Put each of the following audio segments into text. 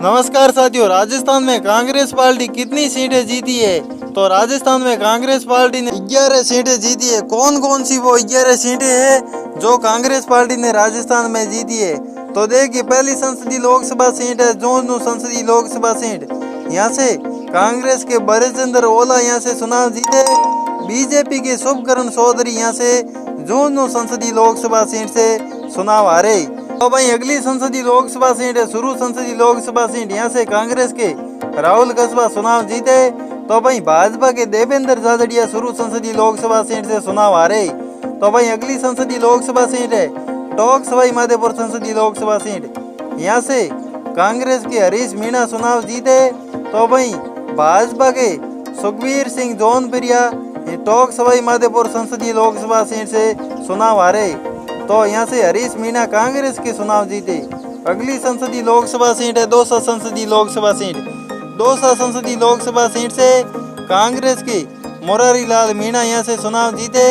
नमस्कार साथियों, राजस्थान में कांग्रेस पार्टी कितनी सीटें जीती है? तो राजस्थान में कांग्रेस पार्टी ने 11 सीटें जीती है। कौन कौन सी वो 11 सीटें हैं जो कांग्रेस पार्टी ने राजस्थान में जीती है? तो देखिए, पहली संसदीय लोकसभा सीट है झुंझुनू संसदीय लोकसभा सीट। यहाँ से कांग्रेस के बरेचंद्र ओला यहाँ से चुनाव जीते। बीजेपी के शुभकरण चौधरी यहाँ से झुंझुनू संसदीय लोकसभा सीट से चुनाव हारे। तो भाई अगली संसदीय लोकसभा सीट है सुरू संसदीय लोकसभा सीट। यहाँ से कांग्रेस के राहुल कस्बा चुनाव जीते। तो भाई भाजपा के देवेंद्र झाझड़िया सुरू संसदीय लोकसभा सीट से चुनाव हारे। तो भाई अगली संसदीय लोकसभा सीट है टोंक सवाई माधोपुर संसदीय लोकसभा सीट। यहाँ से कांग्रेस के हरीश मीणा चुनाव जीते। तो भाई भाजपा के सुखबीर सिंह जौनपुरिया टोंक सवाई माधोपुर संसदीय लोकसभा सीट से चुनाव हारे। तो यहाँ से हरीश मीणा कांग्रेस के चुनाव जीते। अगली संसदीय लोकसभा सीट है दौसा संसदीय लोकसभा सीट। दौसा संसदीय लोकसभा सीट से कांग्रेस के मुरारी लाल मीणा यहाँ से चुनाव जीते।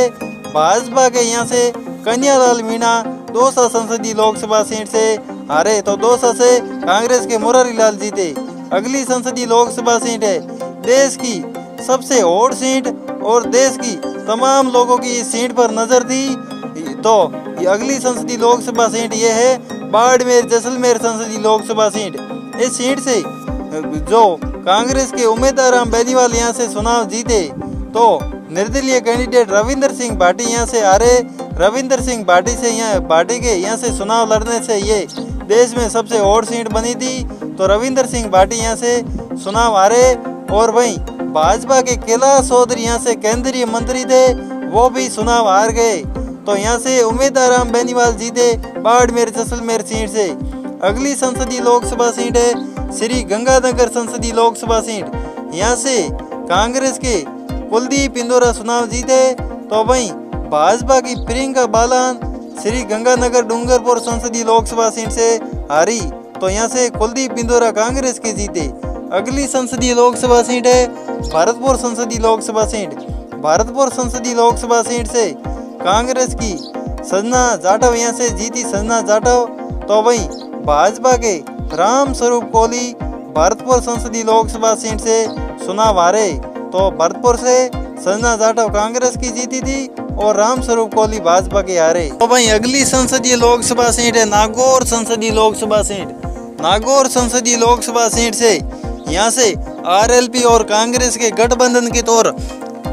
भाजपा के यहाँ से कन्हैयालाल मीणा दौसा संसदीय लोकसभा सीट से हारे। तो दौसा से कांग्रेस के मुरारी लाल जीते। अगली संसदीय लोकसभा सीट है देश की सबसे हॉट सीट और देश की तमाम लोगों की इस सीट पर नजर थी। तो ये अगली संसदीय लोकसभा सीट ये है बाड़मेर जैसलमेर संसदीय लोकसभा सीट। इस सीट से जो कांग्रेस के उम्मीदवार राम बेनीवाल यहाँ से चुनाव जीते। तो निर्दलीय कैंडिडेट रविंदर सिंह भाटी यहाँ से हारे। रविंदर सिंह भाटी से भाटी के यहाँ से चुनाव लड़ने से ये देश में सबसे हॉट सीट बनी थी। तो रविंदर सिंह भाटी यहाँ से चुनाव हारे। और वहीं भाजपा के कैलाश चौधरी यहाँ से केंद्रीय मंत्री थे, वो भी चुनाव हार गए। तो यहाँ से उम्मीदवार राम बेनीवाल जीते बाड़मेर जैसलमेर सीट से। अगली संसदीय लोकसभा सीट है श्री गंगानगर संसदीय लोकसभा सीट। यहाँ से कांग्रेस के कुलदीप इंदौरा चुनाव जीते। तो वहीं भाजपा की प्रियंका बालान श्री गंगानगर डूंगरपुर संसदीय लोकसभा सीट से हारी। तो यहाँ से कुलदीप इंदौरा कांग्रेस के जीते। अगली संसदीय लोकसभा सीट है भरतपुर संसदीय लोकसभा सीट। भरतपुर संसदीय लोकसभा सीट से कांग्रेस की संजना जाटव यहाँ से जीती। संजना जाटव। तो वहीं भाजपा के राम स्वरूप कोहली भरतपुर संसदीय लोकसभा सीट से चुनाव हारे। तो भरतपुर से संजना जाटव कांग्रेस की जीती थी और राम स्वरूप कोहली भाजपा के हारे। तो भाई अगली संसदीय लोकसभा सीट है नागौर संसदीय लोकसभा सीट। नागौर संसदीय लोकसभा सीट से यहाँ से आरएलपी और कांग्रेस के गठबंधन के तौर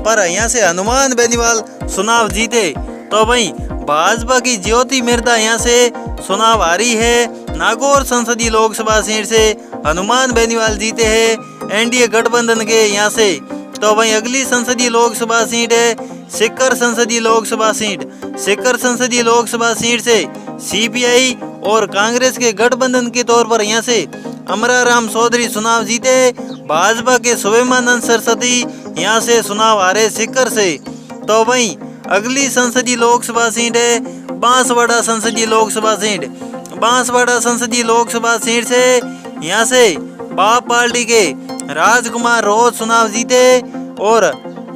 पर यहाँ से हनुमान बेनीवाल चुनाव जीते। तो वहीं भाजपा की ज्योति मिर्धा यहाँ से चुनाव हारी है। नागौर संसदीय लोकसभा सीट से हनुमान बेनीवाल जीते हैं एनडीए गठबंधन के यहाँ से। तो वहीं अगली संसदीय लोकसभा सीट है सीकर संसदीय लोकसभा सीट। सीकर संसदीय लोकसभा सीट से सीपीआई और कांग्रेस के गठबंधन के तौर पर यहाँ से अमराराम चौधरी चुनाव जीते। भाजपा के सुभेमानंद सरस्वती यहाँ से चुनाव हारे सीकर से। तो वहीं अगली संसदीय लोकसभा सीट है बांसवाड़ा संसदीय लोकसभा सीट। बांसवाड़ा संसदीय लोकसभा सीट से यहाँ से बाप पार्टी के राजकुमार रोज चुनाव जीते और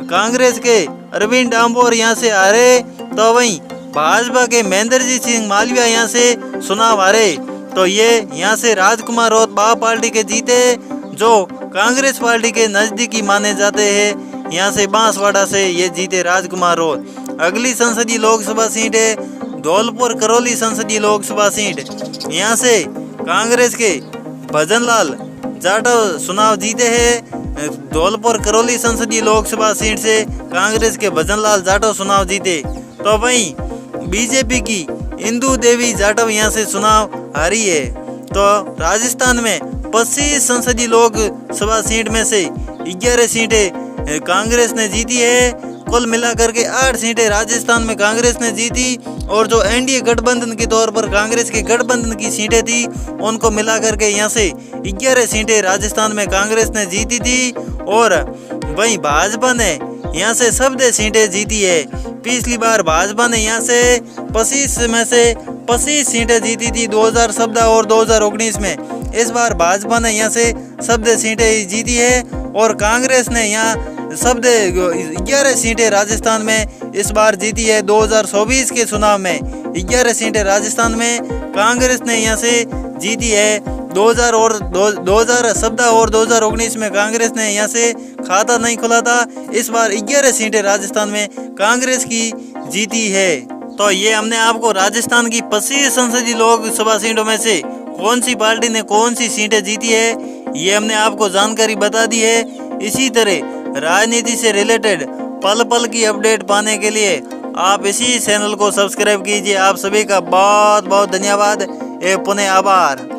कांग्रेस के अरविंद डांबोर यहाँ से हारे। तो वहीं भाजपा के महेंद्रजीत सिंह मालविया यहाँ से चुनाव हारे। तो ये यहाँ से राजकुमार रोज बाप पार्टी के जीते जो कांग्रेस पार्टी के नजदीकी माने जाते हैं। यहाँ से बांसवाड़ा से ये जीते राजकुमार रोज। अगली संसदीय लोकसभा सीट है धौलपुर करौली संसदीय लोकसभा सीट। यहाँ से कांग्रेस के भजनलाल जाटव चुनाव जीते हैं। धौलपुर करौली संसदीय लोकसभा सीट से कांग्रेस के भजनलाल जाटव चुनाव जीते। तो वहीं बीजेपी की इंदु देवी जाटव यहाँ से चुनाव हारी है। तो राजस्थान में 25 संसदीय लोकसभा सीट में से 11 सीटें कांग्रेस ने जीती है। कुल मिलाकर के 8 सीटें राजस्थान में कांग्रेस ने जीती और जो एनडीए गठबंधन के तौर पर कांग्रेस के गठबंधन की सीटें थी उनको मिलाकर के यहाँ से 11 सीटें राजस्थान में कांग्रेस ने जीती थी। और वहीं भाजपा ने यहाँ से 14 सीटें जीती है। पिछली बार भाजपा ने यहाँ से 25 में से 25 सीटें जीती थी 2014 और 2019 में। इस बार भाजपा ने यहाँ से 14 सीटें जीती है और कांग्रेस ने यहाँ 11 सीटें राजस्थान में इस बार जीती है। 2024 के चुनाव में 11 सीटें राजस्थान में कांग्रेस ने यहाँ से जीती है। 2017 और 2019 में कांग्रेस ने यहाँ से खाता नहीं खुला था। इस बार 11 सीटें राजस्थान में कांग्रेस की जीती है। तो ये हमने आपको राजस्थान की 25 संसदीय लोकसभा सीटों में से कौन सी पार्टी ने कौन सी सीटें जीती है, ये हमने आपको जानकारी बता दी है। इसी तरह राजनीति से रिलेटेड पल पल की अपडेट पाने के लिए आप इसी चैनल को सब्सक्राइब कीजिए। आप सभी का बहुत बहुत धन्यवाद एवं पुनः आभार।